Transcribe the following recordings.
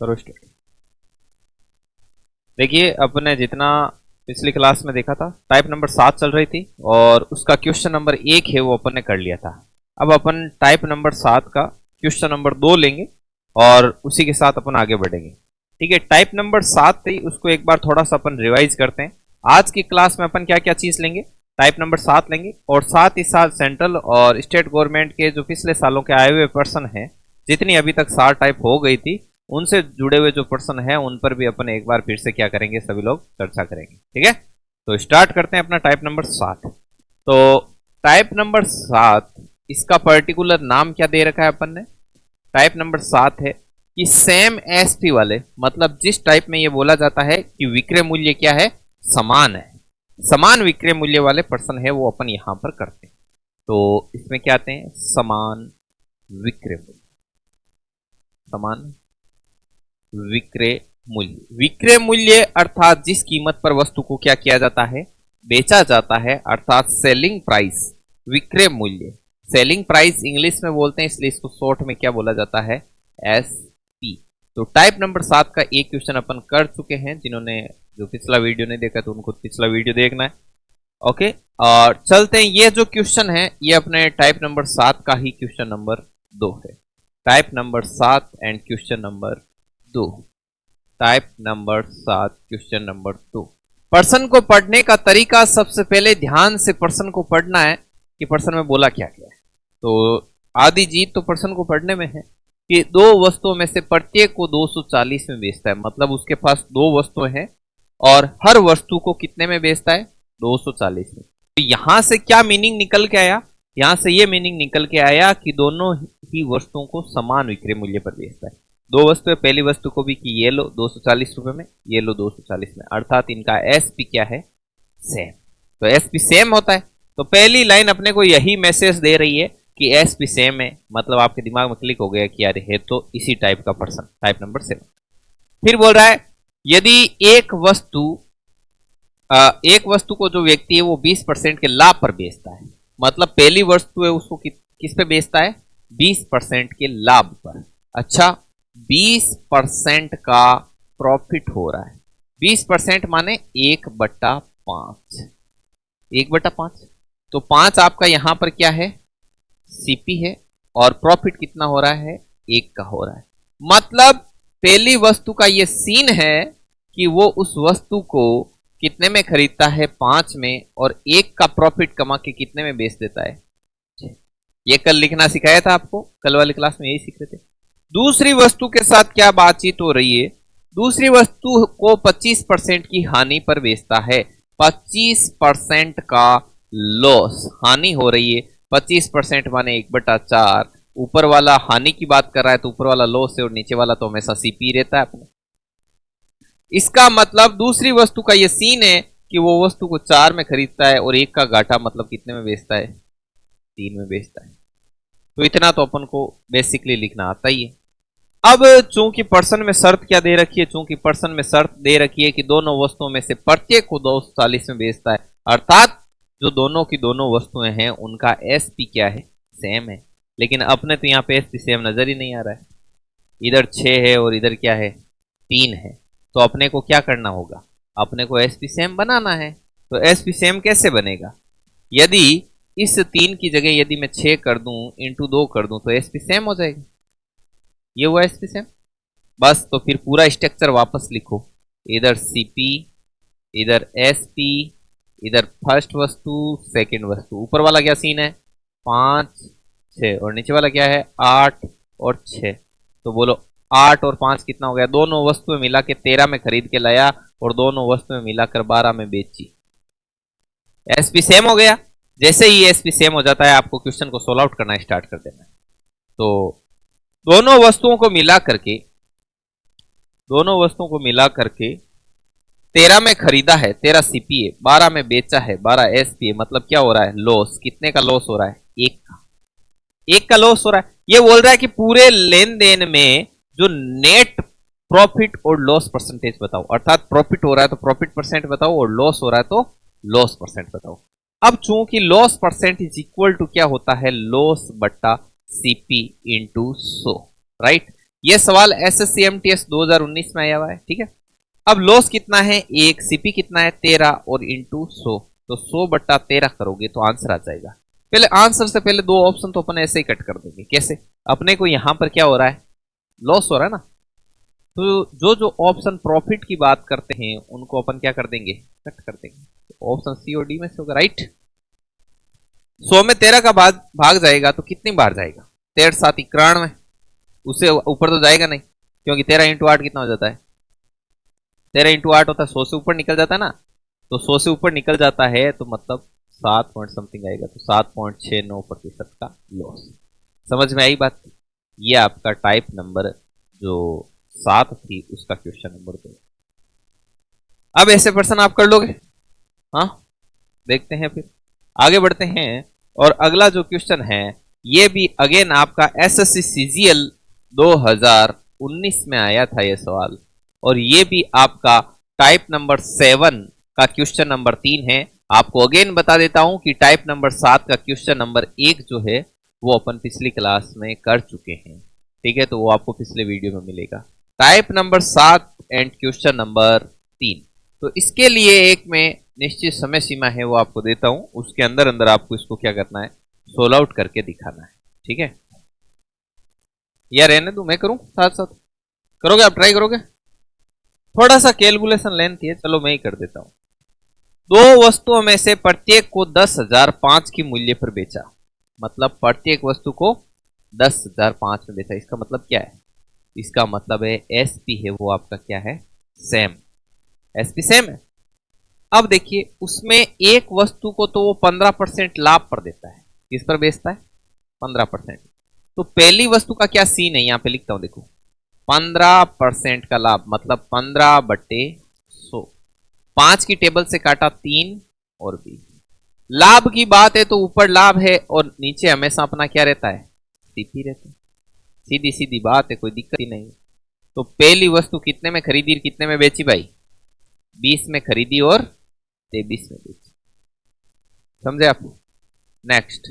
करो स्टार्ट। देखिए अपने जितना पिछली क्लास में देखा था टाइप नंबर 7 चल रही थी और उसका क्वेश्चन नंबर 1 है वो अपन ने कर लिया था। अब अपन टाइप नंबर 7 का क्वेश्चन नंबर 2 लेंगे और उसी के साथ अपन आगे बढ़ेंगे। ठीक है, टाइप नंबर 7 थी उसको एक बार थोड़ा सा अपन रिवाइज करते हैं। आज की क्लास में अपन क्या क्या चीज लेंगे, टाइप नंबर 7 लेंगे और साथ ही साथ सेंट्रल और स्टेट गवर्नमेंट के जो पिछले सालों के आए हुए पर्सन हैं, जितनी अभी तक 7 टाइप हो गई थी उनसे जुड़े हुए जो पर्सन है उन पर भी अपन एक बार फिर से क्या करेंगे, सभी लोग चर्चा करेंगे। ठीक है, तो स्टार्ट करते हैं अपना टाइप नंबर 7। तो टाइप नंबर 7 इसका पर्टिकुलर नाम क्या दे रखा है अपन ने, टाइप नंबर 7 है कि सेम एसपी वाले, मतलब जिस टाइप में ये बोला जाता है कि विक्रय मूल्य क्या है, समान है, समान विक्रय मूल्य वाले पर्सन है वो अपन यहां पर करते हैं। तो इसमें क्या आते हैं, समान विक्रय मूल्य, समान विक्रय मूल्य। विक्रय मूल्य अर्थात जिस कीमत पर वस्तु को क्या किया जाता है, बेचा जाता है, अर्थात सेलिंग प्राइस। विक्रय मूल्य सेलिंग प्राइस इंग्लिश में बोलते हैं, इसलिए इसको शॉर्ट में क्या बोला जाता है, एसपी। तो टाइप नंबर 7 का एक क्वेश्चन अपन कर चुके हैं, जिन्होंने जो पिछला वीडियो नहीं देखा तो उनको पिछला वीडियो देखना है। ओके, और चलते हैं, ये जो क्वेश्चन है ये अपने टाइप नंबर 7 का ही क्वेश्चन नंबर 2 है। Type number 7 and question number 2, type number 7 question number 2। Person को पढ़ने का तरीका, सबसे पहले ध्यान से पर्सन को पढ़ना है कि पर्सन में बोला क्या क्या है। तो आदि जीत तो पर्सन को पढ़ने में है कि दो वस्तुओं में से प्रत्येक को 240 में बेचता है, मतलब उसके पास दो वस्तुएं हैं और हर वस्तु को कितने में बेचता है, 240 में। तो यहां से क्या मीनिंग निकल के आया, यहां से ये मीनिंग निकल के आया कि दोनों ही वस्तुओं को समान विक्रय मूल्य पर बेचता है। दो वस्तु है, पहली वस्तु को भी कि ये लो 240 रुपए में, ये लो 240 में, अर्थात इनका एसपी क्या है, सेम। तो एसपी सेम होता है, तो पहली लाइन अपने को यही मैसेज दे रही है कि एसपी सेम है, मतलब आपके दिमाग में क्लिक हो गया कि यार है तो इसी टाइप का पर्सन, टाइप नंबर 7। फिर बोल रहा है यदि एक वस्तु को जो व्यक्ति है वो 20% के लाभ पर बेचता है, मतलब पहली वस्तु है उसको किस पे बेचता है, 20% के लाभ पर। अच्छा, 20% का प्रॉफिट हो रहा है, 20% माने 1/5, 1/5। तो 5 आपका यहां पर क्या है, सीपी है, और प्रॉफिट कितना हो रहा है, 1 का हो रहा है। मतलब पहली वस्तु का ये सीन है कि वो उस वस्तु को कितने में खरीदता है, 5 में, और 1 का प्रॉफिट कमा के कितने में बेच देता है। ये कल लिखना सिखाया था आपको, कल वाली क्लास में यही सीख रहे थे। दूसरी वस्तु के साथ क्या बातचीत हो रही है, दूसरी वस्तु को 25% की हानि पर बेचता है, 25% का लॉस, हानि हो रही है। 25% माने 1/4, ऊपर वाला हानि की बात कर रहा है तो ऊपर वाला लॉस है और नीचे वाला तो हमेशा सीपी रहता है अपने। इसका मतलब दूसरी वस्तु का यह सीन है कि वो वस्तु को 4 में खरीदता है और 1 का घाटा, मतलब कितने में बेचता है, 3 में बेचता है। तो इतना तो अपन को बेसिकली लिखना आता ही है। अब चूंकि पर्सन में शर्त क्या दे रखी है, चूंकि पर्सन में शर्त दे रखी है कि दोनों वस्तुओं में से प्रत्येक को 240 में बेचता है, अर्थात जो दोनों की दोनों वस्तुएं हैं उनका एसपी क्या है, सेम है। लेकिन अपने तो यहाँ पे एसपी सेम नजर ही नहीं आ रहा है, इधर 6 है और इधर क्या है, 3 है। तो अपने को क्या करना होगा, अपने को एसपी सेम बनाना है। तो एसपी सेम कैसे बनेगा, यदि इस 3 की जगह यदि मैं 6 कर दूं इंटू 2 कर दूं तो एसपी सेम हो जाएगा, ये हुआ एसपी सेम। बस तो फिर पूरा स्ट्रक्चर वापस लिखो, इधर सीपी, इधर एसपी, इधर फर्स्ट वस्तु, सेकंड वस्तु। ऊपर वाला क्या सीन है, 5 6, और नीचे वाला क्या है, 8 और 6। तो बोलो 8 और 5 कितना हो गया, दोनों वस्तुएं मिला के 13 में खरीद के लाया और दोनों वस्तुएं मिलाकर 12 में बेची, एसपी सेम हो गया। जैसे ही एसपी सेम हो जाता है आपको क्वेश्चन को सोल्व आउट करना स्टार्ट कर देना है। तो दोनों वस्तुओं को मिला करके 13 में खरीदा है, 13 सीपी है, 12 में बेचा है, 12 एसपी है, मतलब क्या हो रहा है, लॉस। कितने का लॉस हो रहा है, 1 का लॉस हो रहा है। ये बोल रहा है कि पूरे लेन देन में जो नेट प्रॉफिट और लॉस परसेंटेज बताओ, अर्थात प्रॉफिट हो रहा है तो प्रॉफिट परसेंट बताओ और लॉस हो रहा है तो लॉस परसेंट बताओ। अब चूंकि loss percent is equal to क्या होता है, लॉस बट्टा सीपी इंटू 100, राइट। ये सवाल एसएससी एमटीएस 2019 में आया हुआ है, ठीक है। अब लॉस कितना है 1, सीपी कितना है 13 और इंटू 100, तो 100 बट्टा 13 करोगे तो आंसर आ जाएगा। पहले आंसर से पहले दो ऑप्शन तो अपन ऐसे ही कट कर देंगे। कैसे? अपने को यहां पर क्या हो रहा है, लॉस हो रहा है ना, तो जो जो ऑप्शन प्रॉफिट की बात करते हैं उनको अपन क्या कर देंगे, कट कर देंगे। तो ऑप्शन सी और डी में से होगा, राइट। 100 में 13 का भाग जाएगा तो कितनी बार जाएगा, 13 7 91, उससे ऊपर तो जाएगा नहीं, क्योंकि 13 इंटू 8 कितना हो जाता है, 13 इंटू 8 होता है 100 से ऊपर निकल जाता है ना, तो 100 से ऊपर निकल जाता है तो मतलब 7 पॉइंट समथिंग आएगा, तो 7.69% का लॉस। समझ में आई बात? ये आपका टाइप नंबर जो 7 थी उसका क्वेश्चन नंबर 2। अब ऐसे प्रश्न आप कर लोगे? हाँ, देखते हैं फिर आगे बढ़ते हैं। और अगला जो क्वेश्चन है ये भी अगेन आपका एसएससी सीजीएल 2019 में आया था ये सवाल, और ये भी आपका टाइप नंबर 7 का क्वेश्चन नंबर 3 है। आपको अगेन बता देता हूं कि टाइप नंबर 7 का क्वेश्चन नंबर 1 जो है वो अपन पिछली क्लास में कर चुके हैं, ठीक है, तो वो आपको पिछले वीडियो में मिलेगा। Type number 7 and question number 3, तो इसके लिए एक में निश्चित समय सीमा है वो आपको देता हूं, उसके अंदर अंदर आपको इसको क्या करना है, सोल्व आउट करके दिखाना है, ठीक है। या रहने दो, मैं करूं साथ साथ, करोगे आप, ट्राई करोगे? थोड़ा सा कैलकुलेशन लेंथ है, चलो मैं ही कर देता हूं। दो वस्तुओं में से प्रत्येक को 10,005 की मूल्य पर बेचा, मतलब प्रत्येक वस्तु को 10,005 में बेचा। इसका मतलब क्या है, इसका मतलब है एसपी है वो आपका क्या है, सेम, एसपी सेम है। अब देखिए उसमें एक वस्तु को तो वो 15% लाभ पर देता है, किस पर बेचता है, 15%। तो पहली वस्तु का क्या सीन है, यहां पे लिखता हूं, देखो 15% का लाभ मतलब 15/100, 5 की टेबल से काटा 3 और 20। लाभ की बात है तो ऊपर लाभ है और नीचे हमेशा अपना क्या रहता है, सीपी रहता है। सीधी सीधी बात है, कोई दिक्कत ही नहीं। तो पहली वस्तु कितने में खरीदी, कितने में बेची भाई, 20 में खरीदी और 23 में बेची। समझे आप? नेक्स्ट,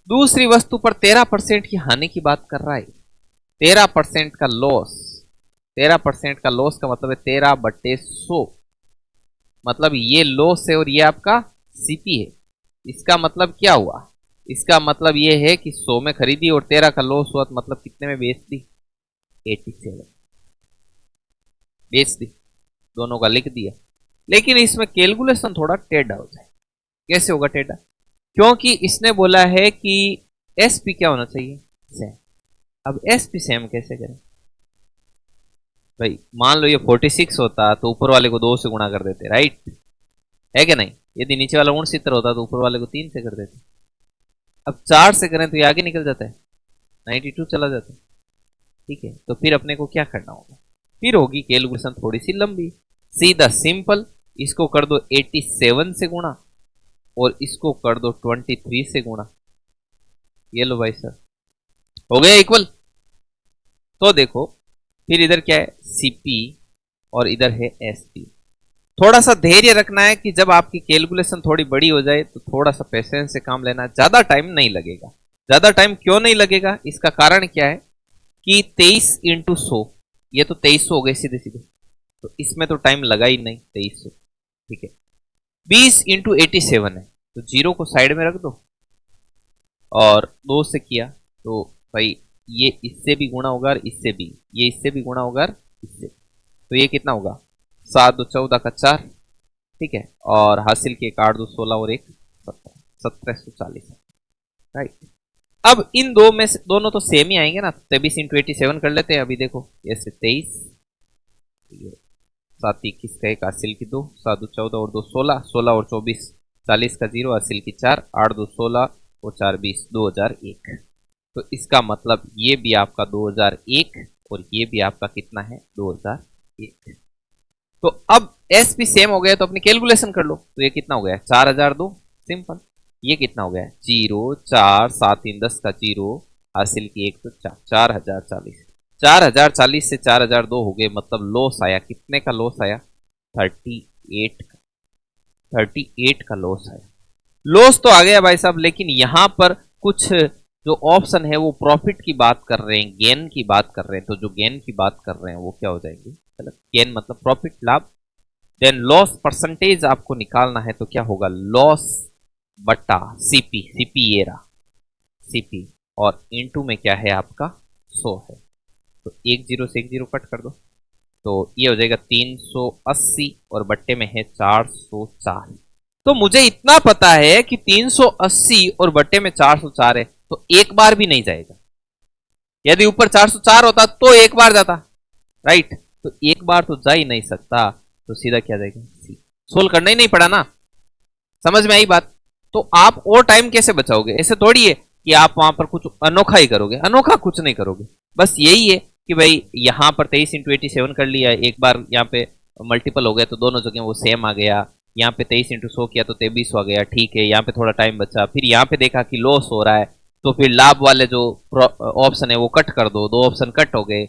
दूसरी वस्तु पर 13% की हानि की बात कर रहा है, 13% का लॉस। 13% का लॉस का मतलब है 13/100, मतलब ये लॉस है और ये आपका सीपी है। इसका मतलब क्या हुआ, इसका मतलब ये है कि 100 में खरीदी और 13 का लॉस हुआ, तो मतलब कितने में बेच दी, 87 बेच दी, दोनों का लिख दिया। लेकिन इसमें कैलकुलेशन थोड़ा टेढ़ा हो जाए। कैसे होगा टेढ़ा, क्योंकि इसने बोला है कि एसपी क्या होना चाहिए, सेम। अब एसपी सेम कैसे करें भाई, मान लो ये 46 होता तो ऊपर वाले को 2 से गुणा कर देते, राइट है क्या नहीं। यदि नीचे वाला 69 होता तो ऊपर वाले को 3 से कर देते। अब 4 से करें तो ये आगे निकल जाता है, 92 चला जाता है, ठीक है। तो फिर अपने को क्या करना होगा, फिर होगी कैलकुलेशन थोड़ी सी लंबी। सीधा सिंपल, इसको कर दो 87 से गुणा और इसको कर दो 23 से गुणा, ये लो भाई सर, हो गया इक्वल। तो देखो फिर इधर क्या है, सीपी और इधर है एसपी। थोड़ा सा धैर्य रखना है कि जब आपकी कैलकुलेशन थोड़ी बड़ी हो जाए तो थोड़ा सा पेशेंस से काम लेना, ज्यादा टाइम नहीं लगेगा। ज्यादा टाइम क्यों नहीं लगेगा, इसका कारण क्या है कि 23 इंटू 100, ये तो 2300 हो गए सीधे सीधे, तो इसमें तो टाइम लगा ही नहीं 2300, ठीक है। 20 इंटू 87 है, तो 0 को साइड में रख दो और 2 से किया तो भाई ये इससे भी गुणा होगा और इससे भी, ये इससे भी गुणा होगा और इससे, तो ये कितना होगा 7 2 14 का 4, ठीक है। और हासिल के 8 2 16 और 1 17, 1740, राइट। अब इन दो में से दोनों तो सेम ही आएंगे ना, 23 इंटू 87 कर लेते हैं। अभी देखो ऐसे 23, 7 21 का 1, हासिल की 2, 7 2 14 और 2 16, 16 और 24 40 का 0, हासिल की 4, 8 2 16 और 4 20, 2001। तो इसका मतलब ये भी आपका 2001 और ये भी आपका कितना है 2001। तो अब एस भी सेम हो गया तो अपनी कैलकुलेशन कर लो, तो ये कितना हो गया 4002, सिंपल। ये कितना हो गया 0 4 7 3 10 का 0, हासिल की 1 तो 4, 4040। 4040 से 4002 हो गए, मतलब लॉस आया, कितने का लॉस आया 38 का लॉस आया। लॉस तो आ गया भाई साहब, लेकिन यहां पर कुछ जो ऑप्शन है वो प्रॉफिट की बात कर रहे हैं, गेन की बात कर रहे हैं, तो जो गेन की बात कर रहे हैं वो क्या हो जाएंगे, मतलब गेन मतलब प्रॉफिट, लाभ। देन लॉस परसेंटेज आपको निकालना है, तो क्या होगा, लॉस बट्टा सीपी, सीपी ये रहा सीपी, और इनटू में क्या है आपका 100 है, तो एक जीरो से एक जीरो कट कर दो, तो ये हो जाएगा 380 और बट्टे में है 404। तो मुझे इतना पता है कि 380 और बट्टे में 404 है, तो एक बार भी नहीं जाएगा। यदि ऊपर 404 होता तो एक बार जाता, राइट, तो एक बार तो जा ही नहीं सकता, तो सीधा क्या जाएगा सी। सोल्व करना ही नहीं पड़ा ना, समझ में आई बात। तो आप और टाइम कैसे बचाओगे, ऐसे थोड़ी है कि आप वहां पर कुछ अनोखा ही करोगे, अनोखा कुछ नहीं करोगे। बस यही है कि भाई यहां पर 23 × 87 कर लिया, एक बार यहाँ पे मल्टीपल हो गया तो दोनों जगह वो सेम आ गया, यहाँ पे 23 × 100 किया तो 23 हो गया, ठीक है, यहाँ पे थोड़ा टाइम बचा, फिर यहाँ पे देखा कि लॉस हो रहा है, तो फिर लाभ वाले जो ऑप्शन है वो कट कर दो, दो ऑप्शन कट हो गए।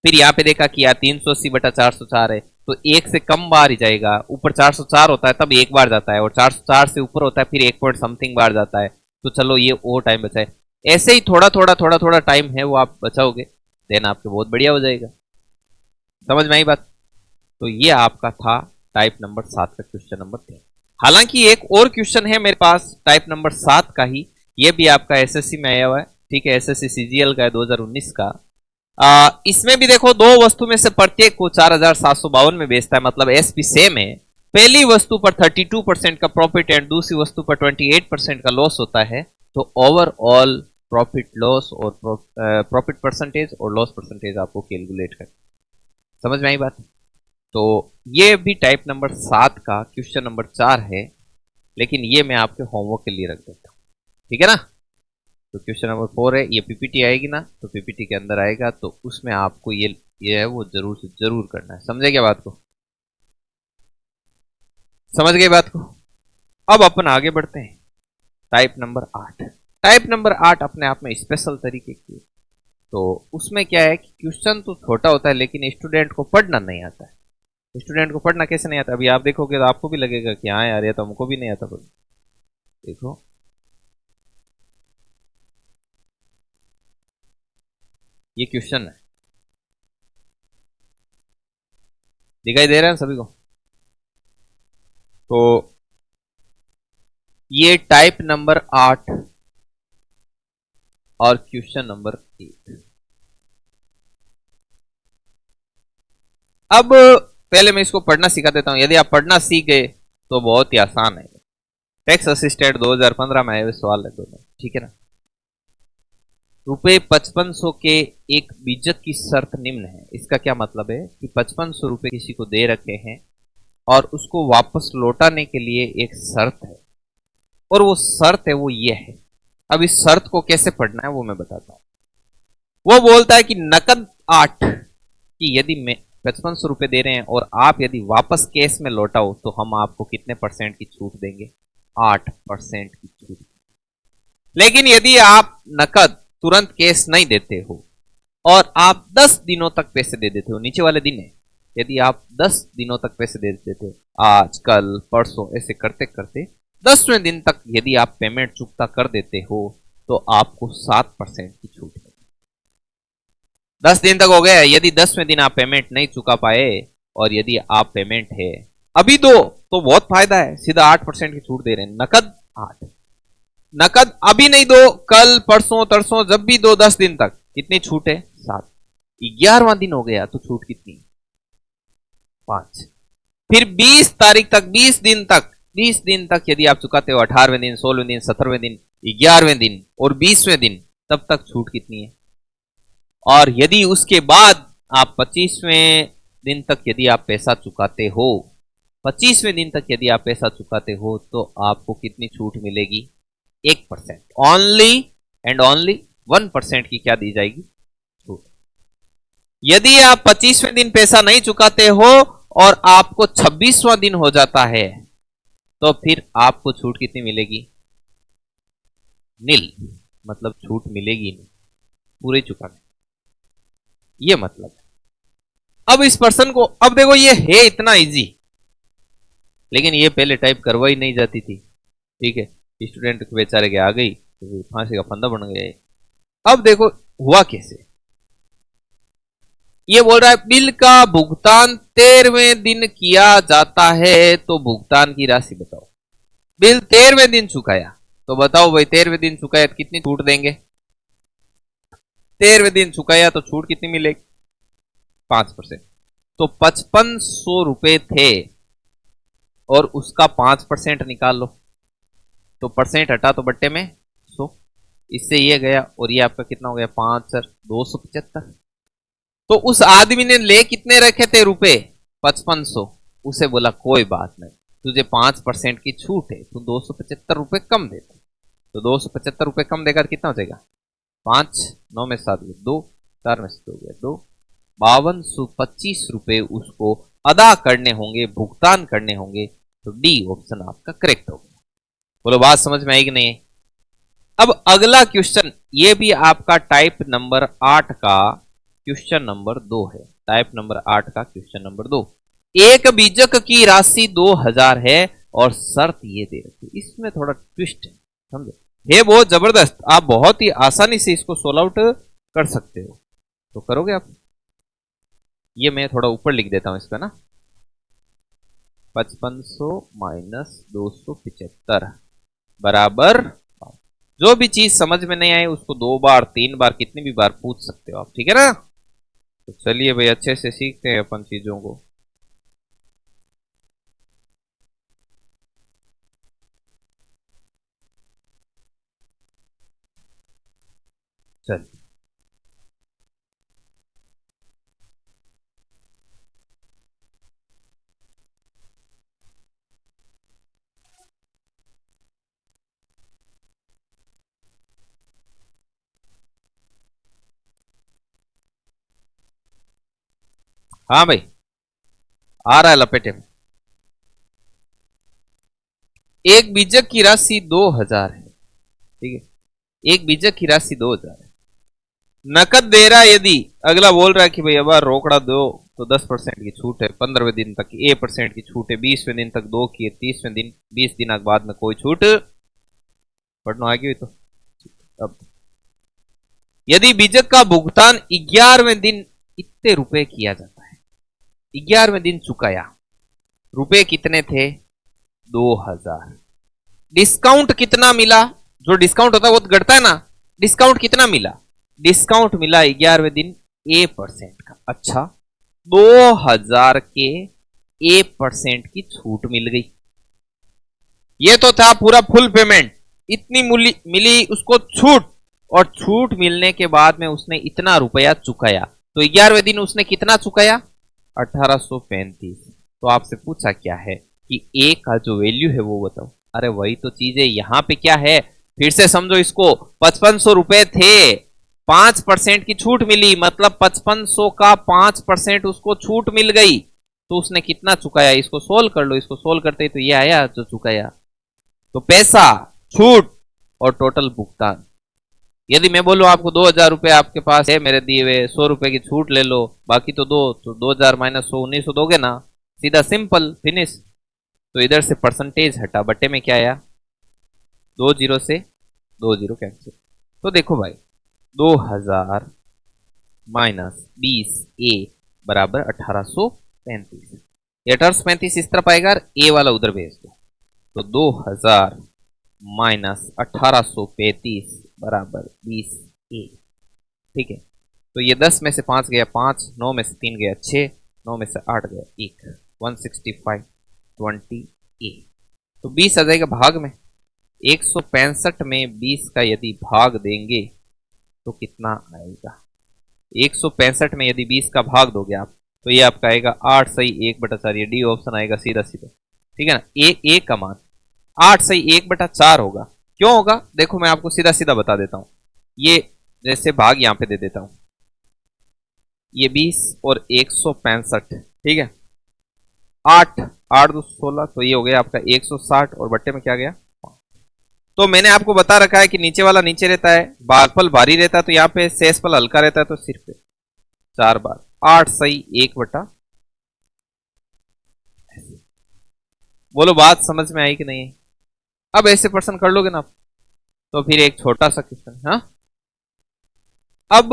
फिर यहाँ पे देखा कि यार 380/404 है, तो एक से कम बार ही जाएगा, ऊपर 404 होता है तब एक बार जाता है, और 404 से ऊपर होता है फिर 1 पॉइंट समथिंग बार जाता है, तो चलो ये और टाइम बचा है। ऐसे ही थोड़ा थोड़ा टाइम है वो आप बचाओगे, देन आपके बहुत बढ़िया हो जाएगा। समझ में आई बात। तो ये आपका था टाइप नंबर 7 का क्वेश्चन नंबर 3। हालांकि एक और क्वेश्चन है मेरे पास टाइप नंबर 7 का ही, ये भी आपका एसएससी में आया हुआ है, ठीक है, एसएससी सीजीएल का है 2019 का। इसमें भी देखो दो वस्तु में से प्रत्येक को 4752 में बेचता है, मतलब एसपी सेम है। पहली वस्तु पर 32% का प्रॉफिट एंड दूसरी वस्तु पर 28% का लॉस होता है, तो ओवरऑल प्रॉफिट लॉस और प्रॉफिट परसेंटेज और लॉस परसेंटेज आपको कैलकुलेट कर, समझ में आई बात। तो ये भी टाइप नंबर 7 का क्वेश्चन नंबर 4 है, लेकिन ये मैं आपके होमवर्क के लिए रख देता हूँ, ठीक है ना। तो क्वेश्चन नंबर 4 है, ये पीपीटी आएगी ना, तो पीपीटी के अंदर आएगा, तो उसमें आपको ये है वो जरूर से जरूर करना है। समझे क्या बात को, समझ गए बात को। अब अपन आगे बढ़ते हैं टाइप नंबर 8। टाइप नंबर 8 अपने आप में स्पेशल तरीके की, तो उसमें क्या है कि क्वेश्चन तो छोटा होता है लेकिन स्टूडेंट को पढ़ना नहीं आता है। स्टूडेंट को पढ़ना कैसे नहीं आता, अभी आप देखोगे तो आपको भी लगेगा कि हाँ यार ये तो हमको भी नहीं आता पढ़ना। देखो ये क्वेश्चन है, दिखाई दे रहा है सभी को। तो ये टाइप नंबर 8 और क्वेश्चन नंबर 8। अब पहले मैं इसको पढ़ना सिखा देता हूं, यदि आप पढ़ना सीख गए तो बहुत ही आसान है। टैक्स असिस्टेंट 2015 में आए हुए सवाल है दोनों, ठीक है ना। रुपए 5500 के एक बीजक की शर्त निम्न है। इसका क्या मतलब है कि 5500 रुपए किसी को दे रखे हैं और उसको वापस लौटाने के लिए एक शर्त है, और वो शर्त है वो ये है। अब इस शर्त को कैसे पढ़ना है वो मैं बताता हूं। वो बोलता है कि नकद 8 कि यदि मैं 5500 रुपए दे रहे हैं और आप यदि वापस केस में लौटाओ तो हम आपको कितने परसेंट की छूट देंगे, 8% की छूट। लेकिन यदि आप नकद तुरंत केस नहीं देते हो और आप 10 दिनों तक पैसे दे देते हो, नीचे वाले दिन है, यदि आप 10 दिनों तक पैसे दे देते हो, आज कल परसों ऐसे करते करते 10वें दिन तक यदि आप पेमेंट चुकता कर देते हो तो आपको 7% की छूट है। 10 दिन तक हो गया, यदि 10वें दिन आप पेमेंट नहीं चुका पाए और यदि आप पेमेंट है अभी दो तो बहुत फायदा है, सीधा 8% की छूट दे रहे हैं। नकद 8, नकद अभी नहीं दो, कल परसों तरसों जब भी दो 10 दिन तक, कितनी छूट है 7। 11वां दिन हो गया तो छूट कितनी, 5। फिर 20 तारीख तक, 20 दिन तक यदि आप चुकाते हो, 18वें दिन, 16वें दिन, 17वें दिन, 11वें दिन और 20वें दिन, तब तक छूट कितनी है। और यदि उसके बाद आप 25वें दिन तक यदि आप पैसा चुकाते हो, 25वें दिन तक यदि आप पैसा चुकाते हो तो आपको कितनी छूट मिलेगी, 1%, ओनली एंड ओनली 1% की क्या दी जाएगी, छूट। यदि आप 25वें दिन पैसा नहीं चुकाते हो और आपको 26वां दिन हो जाता है तो फिर आपको छूट कितनी मिलेगी, नील, मतलब छूट मिलेगी नहीं, पूरे चुकाने, ये मतलब है। अब इस पर्सन को, अब देखो ये है इतना इजी, लेकिन ये पहले टाइप करवाई नहीं जाती थी, ठीक है। स्टूडेंट के बेचारे के आ गई तो फांसी का फंदा बन गया। अब देखो हुआ कैसे, ये बोल रहा है बिल का भुगतान 13वें दिन किया जाता है तो भुगतान की राशि बताओ। बिल 13वें दिन चुकाया तो बताओ भाई 13वें दिन चुकाया तो कितनी छूट देंगे। 13वें दिन चुकाया तो छूट कितनी मिलेगी, 5%। तो 5500 रुपए थे और उसका 5% निकाल लो, तो परसेंट हटा तो बट्टे में 100, इससे ये गया और ये आपका कितना हो गया 5,275। तो उस आदमी ने ले कितने रखे थे रुपए, 5500। उसे बोला कोई बात नहीं, तुझे 5% की छूट है, तू 275 रुपए कम दे। तो 275 रुपए कम देगा तो कितना हो जाएगा, 5, 9 में 7 गया 2, 4 में से 2 गया 2, 5225 रुपए उसको अदा करने होंगे, भुगतान करने होंगे। तो डी ऑप्शन आपका करेक्ट होगा। बोलो बात समझ में आई कि नहीं। अब अगला क्वेश्चन, ये भी आपका टाइप नंबर 8 का क्वेश्चन नंबर 2 है। टाइप नंबर 8 का क्वेश्चन नंबर 2, एक बीजक की राशि 2000 है और शर्त ये दे रखी। इसमें थोड़ा ट्विस्ट है, समझे, ये बहुत जबरदस्त, आप बहुत ही आसानी से इसको सोल्व आउट कर सकते हो। तो करोगे आप, ये मैं थोड़ा ऊपर लिख देता हूं इसका ना, 5500 माइनस 275 बराबर, जो भी चीज समझ में नहीं आई उसको 2 बार 3 बार कितनी भी बार पूछ सकते हो आप, ठीक है ना। तो चलिए भाई अच्छे से सीखते हैं अपन चीजों को। चल हाँ भाई आ रहा है लपेटे में। एक बीजक की राशि 2000 है, ठीक है, एक बीजक की राशि 2000 है, नकद दे रहा है यदि, अगला बोल रहा है कि भाई अब रोकड़ा दो तो 10% की छूट है, 15वें दिन तक A% की छूट है, 20वें दिन तक 2 की है, 30वें दिन 20 दिन के बाद में कोई छूट, पढ़ना आगे हुई तो। अब यदि बीजक का भुगतान 11वें दिन इतने रुपए किया जाता है, 11वें दिन चुकाया, रुपए कितने थे 2000, डिस्काउंट कितना मिला, जो डिस्काउंट होता है वो तो घटता है ना, डिस्काउंट कितना मिला, डिस्काउंट मिला 11वें दिन A% का। अच्छा 2000 के A% की छूट मिल गई, ये तो था पूरा फुल पेमेंट, इतनी मिली उसको छूट, और छूट मिलने के बाद में उसने इतना रुपया चुकाया। तो 11वें दिन उसने कितना चुकाया, 1835। तो आपसे पूछा क्या है कि ए का जो वैल्यू है वो बताओ। अरे वही तो चीज है, यहां पे क्या है, फिर से समझो इसको, 5500 रुपए थे, 5% की छूट मिली, मतलब 5500 का 5% उसको छूट मिल गई, तो उसने कितना चुकाया, इसको सोल्व कर लो, इसको सोल्व करते ही तो ये आया जो चुकाया। तो पैसा, छूट और टोटल भुगतान। यदि मैं बोलूं आपको 2000 रुपए आपके पास है मेरे दिए हुए, 100 रुपए की छूट ले लो, बाकी तो दो, तो 2000 माइनस 100 1900 दोगे ना, सीधा सिंपल फिनिश। तो इधर से परसेंटेज हटा, बट्टे में क्या आया, 2 जीरो से 2 जीरो कैंसिल। तो देखो भाई 2000 माइनस 20A बराबर 1835। 1835 इस तरफ आएगा, ए वाला उधर भेज दो। तो 2000 माइनस 1835 बराबर 20A, ठीक है। तो ये 10 में से 5 गया 5, 9 में से 3 गया 6, 9 में से 8 गया 1, 165 20A। तो 20 आ जाएगा भाग में, 165 में 20 का यदि भाग देंगे तो कितना आएगा, 165 में यदि 20 का भाग दोगे आप तो ये आपका आएगा 8 सही 1/4, ये डी ऑप्शन आएगा सीधा सीधा, ठीक है ना। ए का मान 8 सही 1/4 होगा। क्यों होगा, देखो मैं आपको सीधा सीधा बता देता हूं, ये जैसे भाग यहां पे दे देता हूं, ये 20 और 165, ठीक है, 8 8 2 16, तो ये हो गया आपका 160 और बट्टे में क्या गया। तो मैंने आपको बता रखा है कि नीचे वाला नीचे रहता है, भागफल भारी रहता है, तो यहाँ पे शेषफल हल्का रहता है, तो सिर्फ 4 बार 8 सही 1/, बोलो बात समझ में आई कि नहीं। अब ऐसे प्रश्न कर लोगे ना तो फिर एक छोटा सा क्वेश्चन, हाँ अब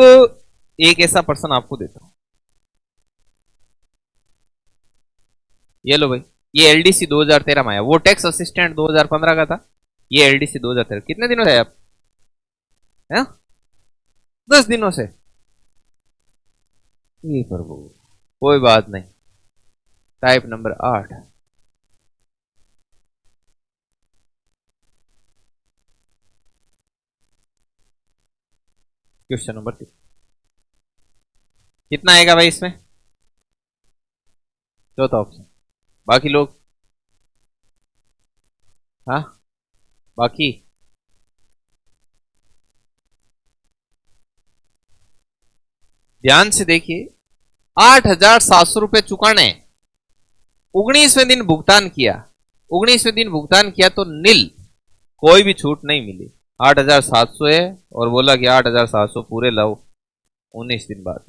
एक ऐसा पर्सन आपको देता हूं, ये लो भाई, ये एलडीसी 2013 में आया, वो टैक्स असिस्टेंट 2015 का था, ये एलडीसी 2013। कितने दिनों से आप है? 10 दिनों से। ये प्रभु, कोई बात नहीं। टाइप नंबर 8, क्वेश्चन नंबर 3 कितना आएगा भाई इसमें? चौथा ऑप्शन। बाकी लोग, हाँ बाकी ध्यान से देखिए, 8,700 रुपए चुकाने, 19वें दिन भुगतान किया, 19वें दिन भुगतान किया तो नील, कोई भी छूट नहीं मिली। 8,700 है और बोला कि 8,700 पूरे लाओ 19 दिन बाद।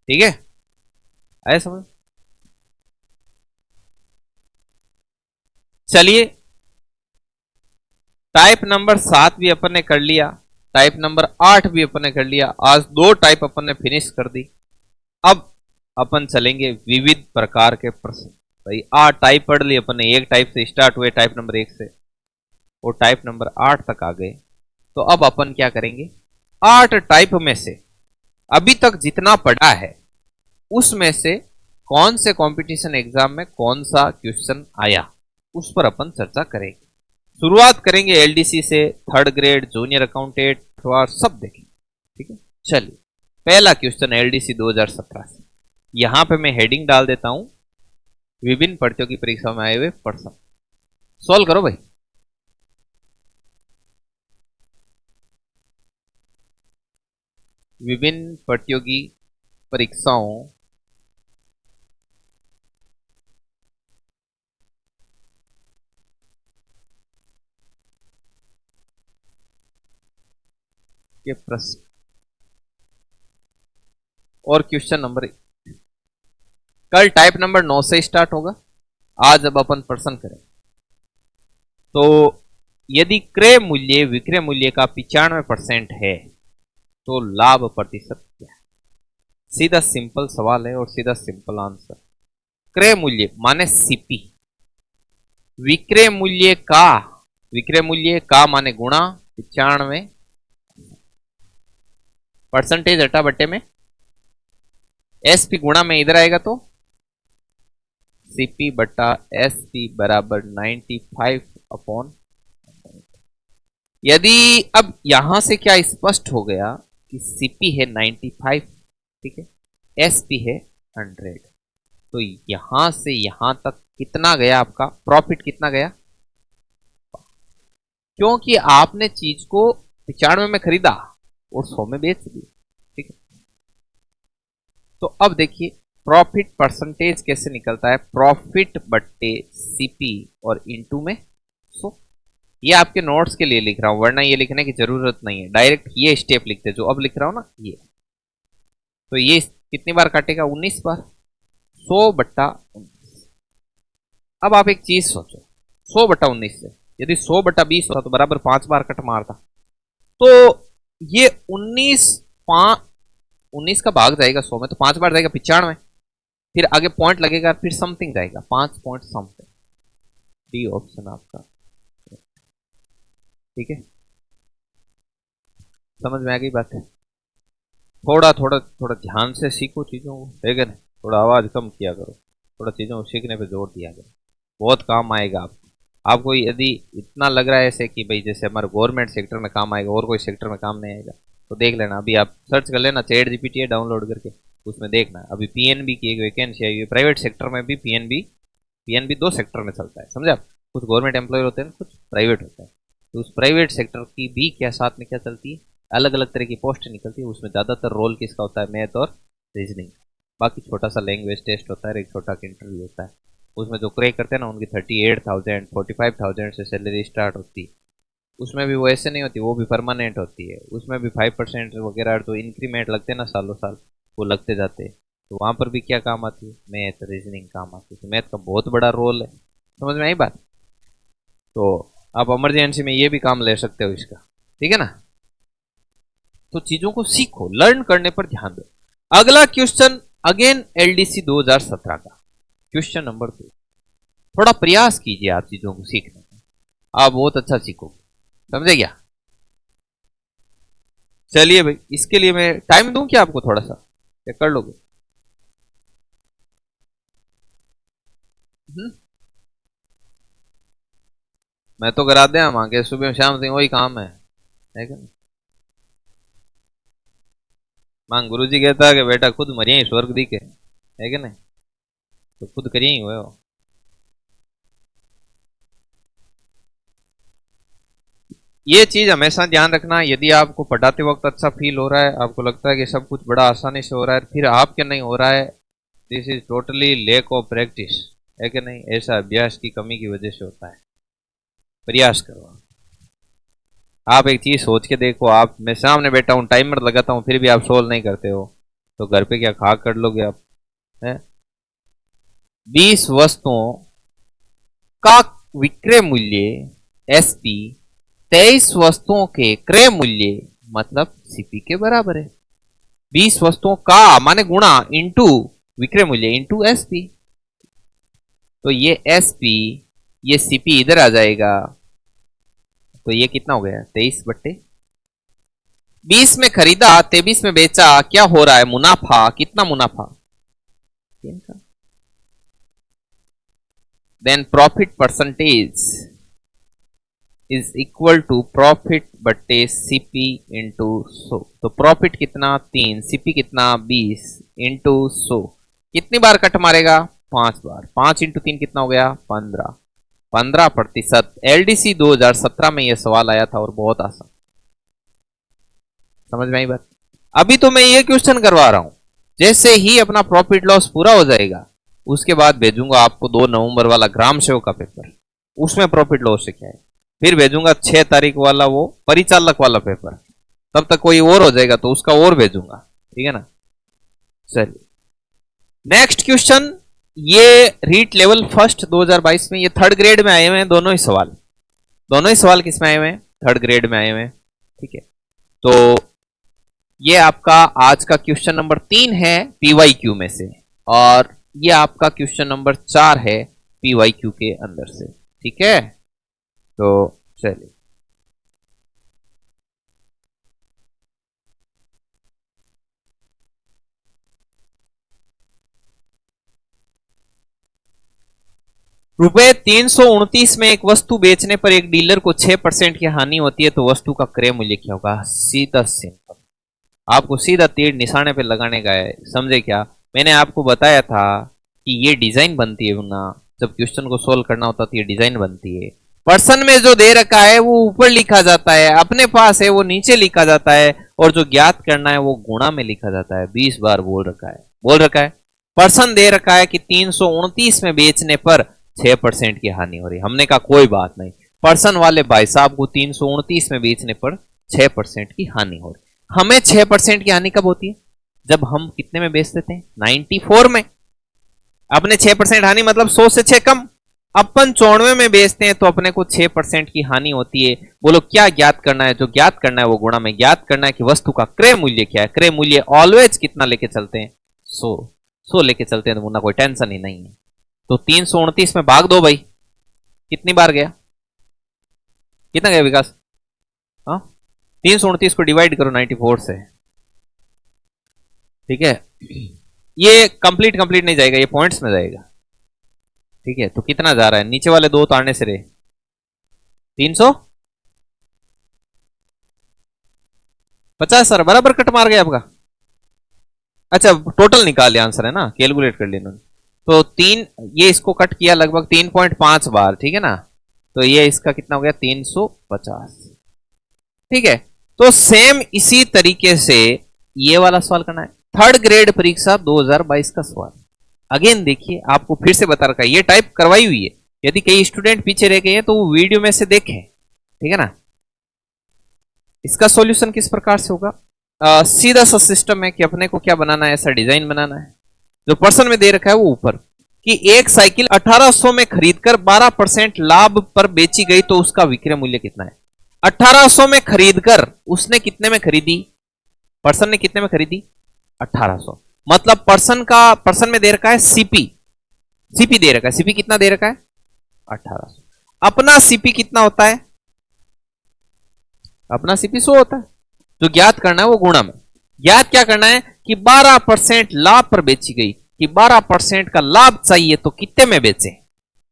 ठीक है, आए समझ? चलिए, टाइप नंबर 7 भी अपन ने कर लिया, टाइप नंबर 8 भी अपन ने कर लिया। आज 2 टाइप अपन ने फिनिश कर दी। अब अपन चलेंगे विविध प्रकार के प्रश्न। भाई 8 टाइप पढ़ ली अपन ने, एक टाइप से स्टार्ट हुए, टाइप नंबर 1 से, वो टाइप नंबर 8 तक आ गए। तो अब अपन क्या करेंगे, 8 टाइप में से अभी तक जितना पढ़ा है उसमें से कौन से कंपटीशन एग्जाम में कौन सा क्वेश्चन आया उस पर अपन चर्चा करेंगे। शुरुआत करेंगे एलडीसी से, 3rd ग्रेड, जूनियर अकाउंटेंट, सब देखेंगे। ठीक है, चलिए पहला क्वेश्चन एलडीसी 2017 से, यहां पे मैं हेडिंग डाल देता हूं, विभिन्न प्रतियोगी परीक्षा में आए हुए प्रश्न। सॉल्व करो भाई। विभिन्न प्रतियोगी परीक्षाओं के प्रश्न और क्वेश्चन नंबर 1। कल टाइप नंबर 9 से स्टार्ट होगा, आज अब अपन प्रश्न करें। तो यदि क्रय मूल्य विक्रय मूल्य का 95% है तो लाभ प्रतिशत क्या है? सीधा सिंपल सवाल है और सीधा सिंपल आंसर। क्रय मूल्य माने सीपी, विक्रय मूल्य का माने गुणा 95, परसेंटेज हटा बट्टे में एसपी गुणा में इधर आएगा तो सीपी बट्टा एसपी बराबर 95/100। यदि अब यहां से क्या स्पष्ट हो गया कि सीपी है 95, ठीक है, एसपी है 100, तो यहां से यहां तक कितना गया आपका प्रॉफिट, कितना गया? क्योंकि आपने चीज को 95 में खरीदा और 100 में बेच दी। ठीक है, तो अब देखिए प्रॉफिट परसेंटेज कैसे निकलता है, प्रॉफिट बट्टे सीपी और इनटू में 100। ये आपके नोट्स के लिए लिख रहा हूं, वरना ये लिखने की जरूरत नहीं है, डायरेक्ट ये स्टेप लिखते जो अब लिख रहा हूं ना ये। तो ये कितनी बार काटेगा? 19 बार, 100 बट्टा 19। अब आप एक चीज सोचो, 100 बट्टा 19 से यदि 100 बट्टा 20 होता तो बराबर 5 बार कट मारता। तो ये 19 का भाग जाएगा 100 में तो 5 बार जाएगा 95, फिर आगे पॉइंट लगेगा, फिर समथिंग जाएगा 5 पॉइंट समथिंग। डी ऑप्शन आपका। ठीक है, समझ में आ गई बात है? थोड़ा थोड़ा थोड़ा ध्यान से सीखो चीजों को, ठीक है ना? थोड़ा आवाज कम किया करो, थोड़ा चीजों को सीखने पे जोर दिया करो, बहुत काम आएगा आपको। आपको यदि इतना लग रहा है ऐसे कि भाई जैसे हमारे गवर्नमेंट सेक्टर में काम आएगा और कोई सेक्टर में काम नहीं आएगा, तो देख लेना, अभी आप सर्च कर लेना चैट जीपीटी है डाउनलोड करके, उसमें देखना। अभी पीएनबी की एक वैकेंसी आई है, प्राइवेट सेक्टर में भी पीएनबी 2 सेक्टर में चलता है, समझा? कुछ गवर्नमेंट एम्प्लॉय होते हैं, कुछ प्राइवेट होता है। तो उस प्राइवेट सेक्टर की भी क्या साथ में क्या चलती है, अलग अलग तरह की पोस्ट निकलती है। उसमें ज़्यादातर रोल किसका होता है? मैथ और रीजनिंग। बाकी छोटा सा लैंग्वेज टेस्ट होता है, एक छोटा सा इंटरव्यू होता है। उसमें जो क्रैक करते हैं ना उनकी 38,000 45,000 से सैलरी स्टार्ट होती है। उसमें भी वो ऐसे नहीं होती, वो भी परमानेंट होती है। उसमें भी 5% वगैरह तो इंक्रीमेंट लगते हैं ना सालों साल, वो लगते जाते हैं। तो वहाँ पर भी क्या काम आती है? मैथ रीजनिंग काम आती है। तो मैथ का बहुत बड़ा रोल है, समझ में आई बात? तो आप इमरजेंसी में ये भी काम ले सकते हो इसका, ठीक है ना? तो चीजों को सीखो, लर्न करने पर ध्यान दो। अगला क्वेश्चन अगेन एलडीसी 2017 का क्वेश्चन नंबर 2। थोड़ा प्रयास कीजिए आप चीजों को सीखने में, आप बहुत अच्छा सीखोगे, समझे क्या? चलिए भाई, इसके लिए मैं टाइम दूं क्या आपको थोड़ा सा, या कर लोगे? मैं तो करा दे, हम आगे सुबह शाम से वही काम है क्या? मां गुरु जी कहता है कि बेटा खुद मरिए ही स्वर्ग दी के, है कि नहीं? तो खुद करिए ही हुए हो। ये चीज हमेशा ध्यान रखना, यदि आपको पढ़ाते वक्त अच्छा फील हो रहा है, आपको लगता है कि सब कुछ बड़ा आसानी से हो रहा है, फिर आपके नहीं हो रहा है, this is totally lack of practice, है कि नहीं? ऐसा अभ्यास की कमी की वजह से होता है। प्रयास करो। आप एक चीज सोच के देखो, आप मैं सामने बैठा हूं, टाइमर लगाता हूं, फिर भी आप सोल्व नहीं करते हो, तो घर पे क्या खा कर लोगे आप? है 20 वस्तुओं का विक्रय मूल्य एसपी 23 वस्तुओं के क्रय मूल्य मतलब सीपी के बराबर है। 20 वस्तुओं का माने गुणा इंटू विक्रय मूल्य इंटू एसपी, तो ये एसपी ये सीपी इधर आ जाएगा, तो ये कितना हो गया? 23/20 में खरीदा 23 में बेचा, क्या हो रहा है? मुनाफा। कितना मुनाफा? 3 का। Then profit percentage is equal to profit बट्टे सीपी इंटू 100। तो प्रॉफिट कितना? 3, सीपी कितना? 20 इंटू 100। कितनी बार कट मारेगा? 5 बार। 5 इंटू 3 कितना हो गया? 15। 15%। एलडीसी 2017 में यह सवाल आया था और बहुत आसान। समझ में आई बात? अभी तो मैं ये क्वेश्चन करवा रहा हूं, जैसे ही अपना प्रॉफिट लॉस पूरा हो जाएगा उसके बाद भेजूंगा आपको 2 नवंबर वाला ग्राम सेवक का पेपर, उसमें प्रॉफिट लॉस से क्या है। फिर भेजूंगा 6 तारीख वाला वो परिचालक वाला पेपर, तब तक कोई और हो जाएगा तो उसका और भेजूंगा, ठीक है ना? चलिए नेक्स्ट क्वेश्चन, ये रीट लेवल फर्स्ट 2022 में, ये थर्ड ग्रेड में आए हुए हैं दोनों ही सवाल। दोनों ही सवाल किसमें आए हुए हैं? थर्ड ग्रेड में आए हुए हैं, ठीक है। तो ये आपका आज का क्वेश्चन नंबर 3 है पीवाईक्यू में से, और ये आपका क्वेश्चन नंबर 4 है पीवाईक्यू के अंदर से, ठीक है। तो चलिए रुपए 329 में एक वस्तु बेचने पर एक डीलर को 6% की हानि होती है, तो वस्तु का क्रय मूल्य क्या होगा? सीधा सिंपल, आपको सीधा तीर निशाने पे लगाने का है, समझे क्या? मैंने आपको बताया था कि ये डिजाइन बनती है ना, जब क्वेश्चन को सोल्व करना होता है ये डिजाइन बनती है। पर्सन में जो दे रखा है वो ऊपर लिखा जाता है, अपने पास है वो नीचे लिखा जाता है, और जो ज्ञात करना है वो गुणा में लिखा जाता है। 20 बार बोल रखा है। पर्सन दे रखा है कि 329 में बेचने पर 6% की हानि हो रही। हमने कहा कोई बात नहीं, पर्सन वाले भाई साहब को 329 में बेचने पर 6% की हानि हो रही। हमें 6% की हानि कब होती है? जब हम कितने में बेच देते हैं? 94 में। अपने 6% हानि मतलब 100 से 6 कम। अपन 94 में बेचते हैं तो अपने को 6% की हानि होती है। बोलो क्या ज्ञात करना है? जो ज्ञात करना है वो गुणा में ज्ञात करना है कि वस्तु का क्रय मूल्य क्या है। क्रय मूल्य ऑलवेज कितना लेके चलते हैं? 100 लेके चलते हैं, तो मुन्ना कोई टेंशन ही नहीं है। तो 329 में भाग दो भाई, कितनी बार गया? कितना गया विकास? हाँ 329 को डिवाइड करो 94 से, ठीक है। ये कंप्लीट नहीं जाएगा, ये पॉइंट्स में जाएगा, ठीक है। तो कितना जा रहा है? नीचे वाले 2 ताड़ने से रहे 350 सर, बराबर कट मार गया आपका। अच्छा टोटल निकाल लिया आंसर, है ना, कैलकुलेट कर लिया। तो 3 ये इसको कट किया लगभग 3.5 बार, ठीक है ना। तो ये इसका कितना हो गया? 350, ठीक है। तो सेम इसी तरीके से ये वाला सवाल करना है, थर्ड ग्रेड परीक्षा 2022 का सवाल। अगेन देखिए, आपको फिर से बता रखा है, ये टाइप करवाई हुई है। यदि कई स्टूडेंट पीछे रह गए हैं तो वो वीडियो में से देखें, ठीक है ना। इसका सॉल्यूशन किस प्रकार से होगा? सीधा सा सिस्टम है कि अपने को क्या बनाना है, ऐसा डिजाइन बनाना है। जो पर्सन में दे रखा है वो ऊपर कि एक साइकिल 1800 में खरीदकर 12% लाभ पर बेची गई तो उसका विक्रय मूल्य कितना है? 1800 में खरीदकर उसने कितने में खरीदी? पर्सन ने कितने में खरीदी? 1800। मतलब पर्सन में दे रखा है सीपी, सीपी दे रखा है, सीपी कितना दे रखा है? 1800। अपना सीपी कितना होता है? अपना सीपी 100 होता है। जो ज्ञात करना है वो गुणा में। ज्ञात क्या करना है कि 12% लाभ पर बेची गई, कि 12% का लाभ चाहिए तो कितने में बेचे,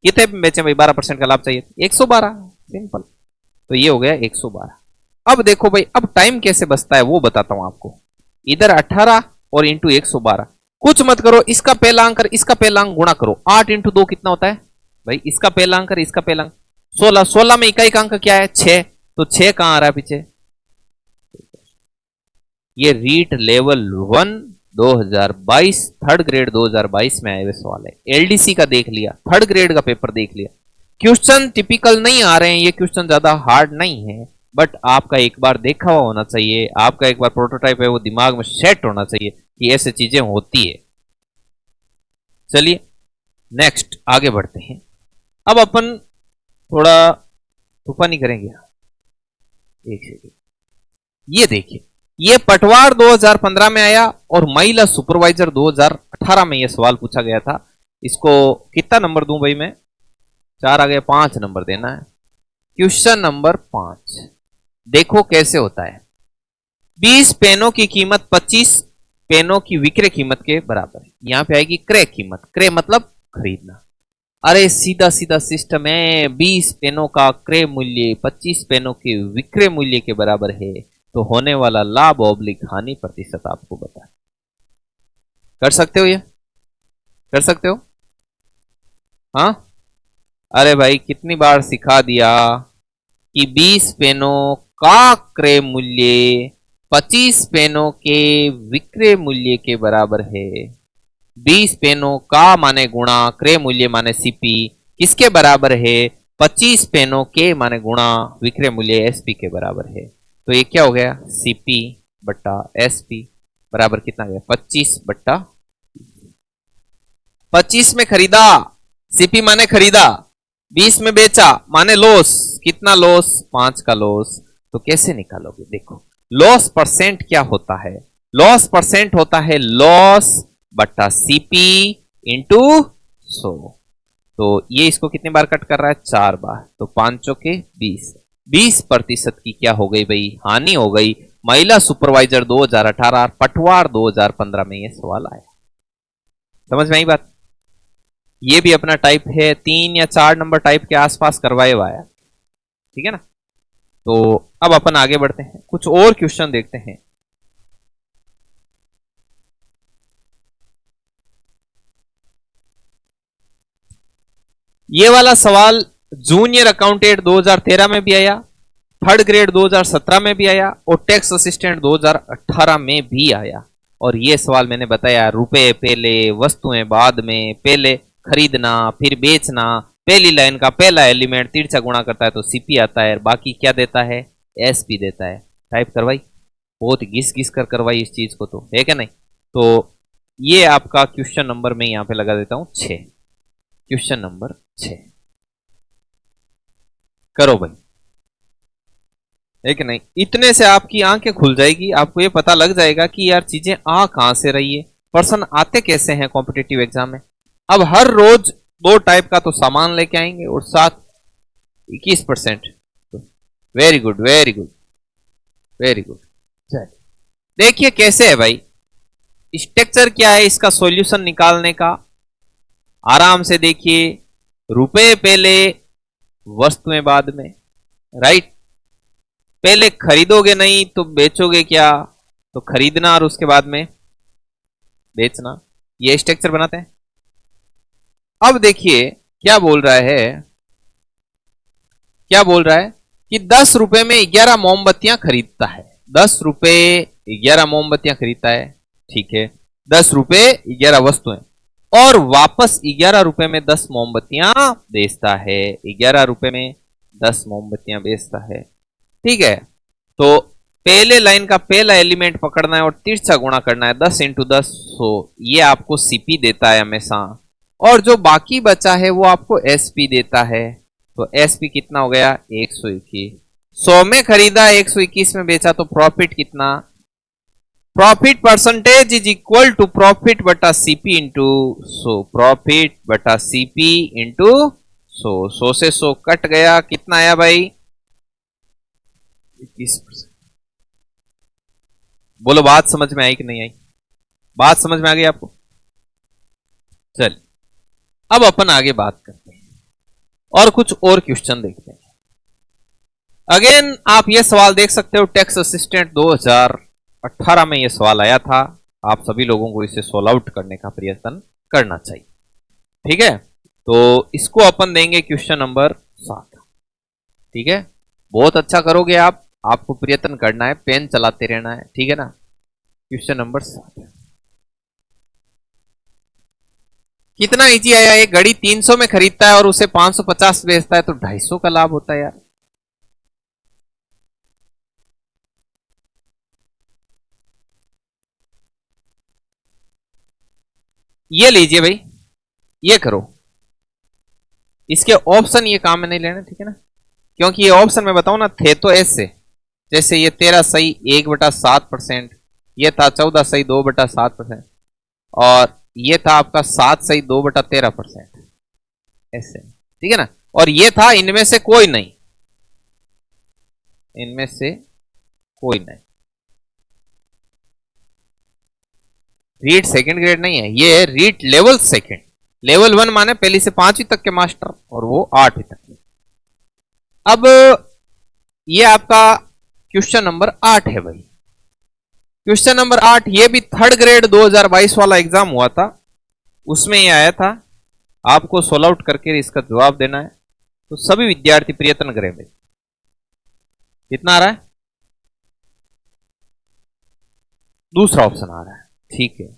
कितने में बेचे भाई? 12% का लाभ चाहिए 112, सिंपल। तो ये हो गया 112। अब देखो भाई, अब टाइम कैसे बचता है वो बताता हूं आपको। इधर 18 और इंटू 112, कुछ मत करो, इसका पहला अंक इसका पहला अंक गुणा करो। 8 इंटू 2 कितना होता है भाई? इसका पहला अंक इसका पहला अंक 16, 16 में इकाई का अंक क्या है? 6, तो 6 कहां आ रहा है पीछे? ये रीट लेवल 1 2022 थर्ड ग्रेड 2022 में आए हुए सवाल है। एलडीसी का देख लिया, थर्ड ग्रेड का पेपर देख लिया। क्वेश्चन टिपिकल नहीं आ रहे हैं, ये क्वेश्चन ज्यादा हार्ड नहीं है, बट आपका एक बार देखा हुआ होना चाहिए, आपका एक बार प्रोटोटाइप है वो दिमाग में सेट होना चाहिए कि ऐसे चीजें होती है। चलिए नेक्स्ट आगे बढ़ते हैं। अब अपन थोड़ा तूफानी करेंगे। एक सेकंड, ये देखिए, ये पटवार 2015 में आया और महिला सुपरवाइजर 2018 में ये सवाल पूछा गया था। इसको कितना नंबर दूं भाई मैं? 4 आ गए, 5 नंबर देना है। क्वेश्चन नंबर 5 देखो कैसे होता है। 20 पेनों की कीमत 25 पेनों की विक्रय कीमत के बराबर है। यहां पे आएगी क्रय कीमत, क्रय मतलब खरीदना। अरे सीधा सीधा सिस्टम है, 20 पेनों का क्रय मूल्य 25 पेनों के विक्रय मूल्य के बराबर है, तो होने वाला लाभ ऑब्लिक हानि प्रतिशत आपको बता। कर सकते हो? ये कर सकते हो? हाँ, अरे भाई कितनी बार सिखा दिया कि 20 पेनों का क्रय मूल्य 25 पेनों के विक्रय मूल्य के बराबर है। 20 पेनों का माने गुणा, क्रय मूल्य माने सीपी, किसके बराबर है? 25 पेनों के माने गुणा विक्रय मूल्य एसपी के बराबर है। तो ये क्या हो गया? सीपी बट्टा एसपी बराबर कितना गया? 25 बट्टा 25 में खरीदा, सीपी माने खरीदा, 20 में बेचा माने लॉस। कितना लॉस? 5 का लॉस। तो कैसे निकालोगे? देखो, लॉस परसेंट क्या होता है? लॉस परसेंट होता है लॉस बट्टा सीपी इंटू 100। तो ये इसको कितनी बार कट कर रहा है? 4 बार। तो 5 के 20, 20% की क्या हो गई भाई? हानि हो गई। महिला सुपरवाइजर 2018, पटवार 2015 में ये सवाल आया। समझ में आई बात? ये भी अपना टाइप है, 3 या 4 नंबर टाइप के आसपास करवाए हुआ है, ठीक है ना। तो अब अपन आगे बढ़ते हैं, कुछ और क्वेश्चन देखते हैं। ये वाला सवाल जूनियर अकाउंटेंट 2013 में भी आया, थर्ड ग्रेड 2017 में भी आया और टैक्स असिस्टेंट 2018 में भी आया। और ये सवाल मैंने बताया, रुपए पहले, वस्तुएं बाद में, पहले खरीदना फिर बेचना, पहली लाइन का पहला एलिमेंट तिरछा गुणा करता है तो सीपी आता है, बाकी क्या देता है? एसपी देता है। टाइप करवाई, बहुत घिस घिस कर करवाई इस चीज को, तो है क्या नहीं? तो ये आपका क्वेश्चन नंबर में यहां पे लगा देता हूं 6, क्वेश्चन नंबर 6 करो भाई, है कि नहीं? इतने से आपकी आंखें खुल जाएगी, आपको ये पता लग जाएगा कि यार चीजें आ कहां से रही है, पर्सन आते कैसे हैं कॉम्पिटिटिव एग्जाम में। अब हर रोज 2 टाइप का तो सामान लेके आएंगे और साथ 21%। Very good very good very good. देखिए कैसे है भाई, स्ट्रक्चर क्या है इसका सॉल्यूशन निकालने का। आराम से देखिए, रुपए पहले, वस्तुएं बाद में, राइट। पहले खरीदोगे नहीं तो बेचोगे क्या? तो खरीदना और उसके बाद में बेचना, ये स्ट्रक्चर बनाते हैं। अब देखिए क्या बोल रहा है, क्या बोल रहा है कि 10 रुपए में 11 मोमबत्तियां खरीदता है। 10 रुपए 11 मोमबत्तियां खरीदता है, ठीक है। 10 रुपए 11 वस्तुएं और वापस 11 रुपए में 10 मोमबत्तियां बेचता है। 11 रुपए में 10 मोमबत्तियां बेचता है, ठीक है। तो पहले लाइन का पहला एलिमेंट पकड़ना है और तिरछा गुणा करना है, 10 इंटू 10 100। ये आपको सीपी देता है हमेशा, और जो बाकी बचा है वो आपको एसपी देता है। तो एसपी कितना हो गया? 121। 100 में खरीदा, 121 में बेचा, तो प्रॉफिट कितना? Profit percentage is equal to profit बटा सीपी इंटू सो, प्रॉफिट बटा सीपी इंटू सो से 100 कट गया, कितना आया भाई 21%। बोलो बात समझ में आई कि नहीं आई? बात समझ में आ गई आपको? चल अब अपन आगे बात करते हैं और कुछ और क्वेश्चन देखते हैं। अगेन आप ये सवाल देख सकते हो, टैक्स असिस्टेंट 2018 में ये सवाल आया था। आप सभी लोगों को इसे सोल्व आउट करने का प्रयत्न करना चाहिए। ठीक है, तो इसको अपन देंगे क्वेश्चन नंबर 7। ठीक है, बहुत अच्छा करोगे आप, आपको प्रयत्न करना है, पेन चलाते रहना है। ठीक है ना? क्वेश्चन नंबर 7 कितना इजी आया। एक घड़ी 300 में खरीदता है और उसे 550 बेचता है तो 250 का लाभ होता है यार। ये लीजिए भाई, ये करो। इसके ऑप्शन ये काम में नहीं लेना, ठीक है ना? क्योंकि ये ऑप्शन मैं बताऊं ना, थे तो ऐसे, जैसे ये 13 सही 1/7%, ये था 14 सही 2/7%, और ये था आपका 7 सही 2/13%, ऐसे, ठीक है ना? और ये था इनमें से कोई नहीं, इनमें से कोई नहीं। रीट सेकंड ग्रेड नहीं है, ये रीट लेवल सेकंड। लेवल 1 माने पहली से 5वीं तक के मास्टर, और वो 8वीं तक के। अब ये आपका क्वेश्चन नंबर 8 है भाई। क्वेश्चन नंबर 8 ये भी थर्ड ग्रेड 2022 वाला एग्जाम हुआ था, उसमें ये आया था। आपको सोल्व आउट करके इसका जवाब देना है, तो सभी विद्यार्थी प्रयत्न करें भाई। कितना आ रहा है? दूसरा ऑप्शन आ रहा है, ठीक है।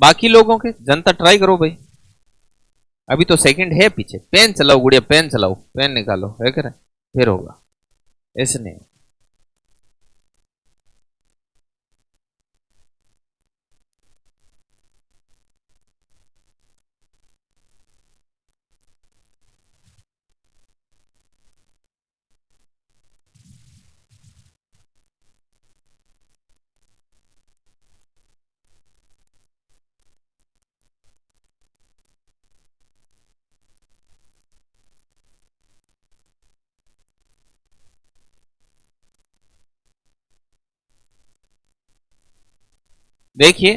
बाकी लोगों के जनता ट्राई करो भाई, अभी तो सेकंड है पीछे। पेन चलाओ गुड़िया, पेन चलाओ, पेन निकालो, है क्या? फिर होगा, ऐसे नहीं। देखिए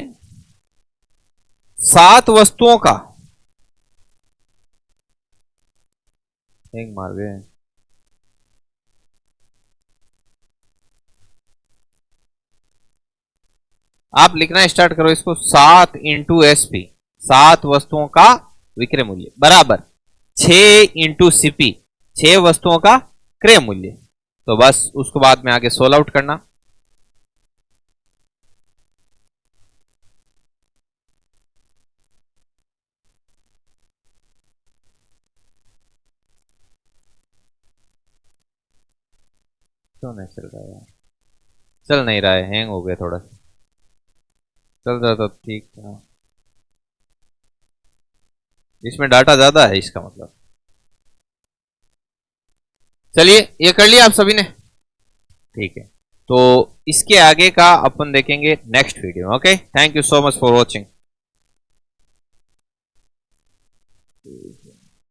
7 वस्तुओं का एक मार गए। आप लिखना स्टार्ट करो इसको, 7 इंटू एसपी, 7 वस्तुओं का विक्रय मूल्य बराबर 6 इंटू सीपी, 6 वस्तुओं का क्रय मूल्य। तो बस उसको बाद में आगे सोल्व आउट करना। क्यों नहीं चल रहा है यार? चल नहीं रहा है, हैंग हो गया थोड़ा सा। चल रहा था ठीक था, इसमें डाटा ज्यादा है इसका मतलब। चलिए ये कर लिया आप सभी ने, ठीक है। तो इसके आगे का अपन देखेंगे next video. Okay, thank you so much for watching.